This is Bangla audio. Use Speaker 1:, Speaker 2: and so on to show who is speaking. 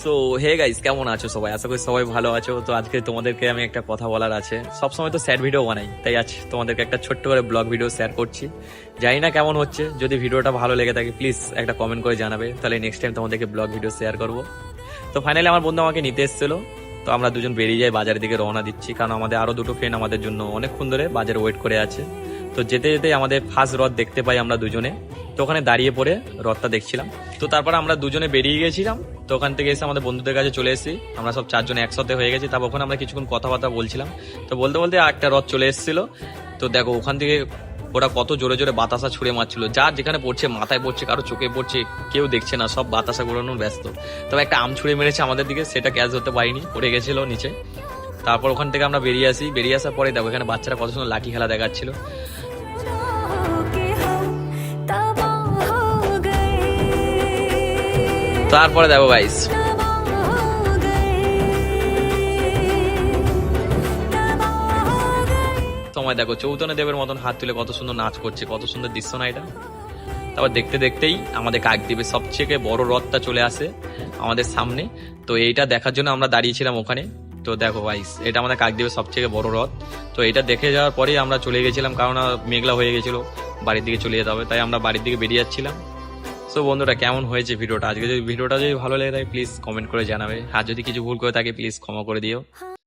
Speaker 1: সো হে গাইস, কেমন আছো সবাই? আশা করি সবাই ভালো আছো। তো আজকে তোমাদেরকে আমি একটা কথা বলার আছে। সবসময় তো স্যাড ভিডিও বানাই, তাই আজ তোমাদেরকে একটা ছোট্ট করে ব্লগ ভিডিও শেয়ার করছি। জানি না কেমন হচ্ছে, যদি ভিডিওটা ভালো লেগে থাকে প্লিজ একটা কমেন্ট করে জানাবে, তাহলে নেক্সট টাইম তোমাদেরকে ব্লগ ভিডিও শেয়ার করবো। তো ফাইনালি আমার বন্ধু আমাকে নিতে এসেছিল, তো আমরা দুজন বেরিয়ে যাই, বাজারের দিকে রওনা দিচ্ছি, কারণ আমাদের আরো দুটো ফ্রেন্ড আমাদের জন্য অনেকক্ষণ ধরে বাজারে ওয়েট করে আছে। তো যেতে যেতে আমাদের ফার্স্ট রথ দেখতে পাই আমরা দুজনে, তো ওখানে দাঁড়িয়ে পড়ে রথটা দেখছিলাম। তো তারপর আমরা দুজনে বেরিয়ে গেছিলাম, তো ওখান থেকে এসে আমাদের বন্ধুদের কাছে চলে এসেছি, আমরা সব চারজন একসাথে হয়ে গেছি। তারপর ওখানে আমরা কিছুক্ষণ কথাবার্তা বলছিলাম, তো বলতে বলতে একটা রথ চলে এসেছিল। তো দেখো ওখান থেকে ওরা কত জোরে জোরে বাতাসা ছুড়ে মারছিল, যার যেখানে পড়ছে, মাথায় পড়ছে, কারো চোখে পড়ছে, কেউ দেখছে না, সব বাতাসা ঘোরানোর ব্যস্ত। তবে একটা আম ছুড়ে মেরেছে আমাদের দিকে, সেটা ক্যাচ হতে পারিনি, পড়ে গেছিল নিচে। তারপর ওখান থেকে আমরা বেরিয়ে আসি, বেরিয়ে আসার পরে দেখো এখানে বাচ্চারা কত সুন্দর লাঠি খেলা দেখাচ্ছিল। তারপরে দেখো গাইস, সময় দেখো চৌতন্য দেবের মতন হাত তুলে কত সুন্দর নাচ করছে, কত সুন্দর দৃশ্য না এটা। তারপর দেখতে দেখতেই আমাদের কাকদ্বীপের সবচেয়ে বড় রথটা চলে আসে আমাদের সামনে। তো এইটা দেখার জন্য আমরা দাঁড়িয়েছিলাম ওখানে। তো দেখো গাইস, এটা আমাদের কাকদ্বীপের সবচেয়ে বড় রথ। তো এটা দেখে যাওয়ার পরেই আমরা চলে গেছিলাম, কারণ মেঘলা হয়ে গেছিল, বাড়ির দিকে চলে যেতে হবে, তাই আমরা বাড়ির দিকে বেরিয়ে যাচ্ছিলাম। সো বন্ধুরা, কেমন হয়েছে ভিডিওটা? আজকে যদি ভিডিওটা যদি ভালো লেগে থাকে প্লিজ কমেন্ট করে জানাবে, আর যদি কিছু ভুল করে থাকে প্লিজ ক্ষমা করে দিও।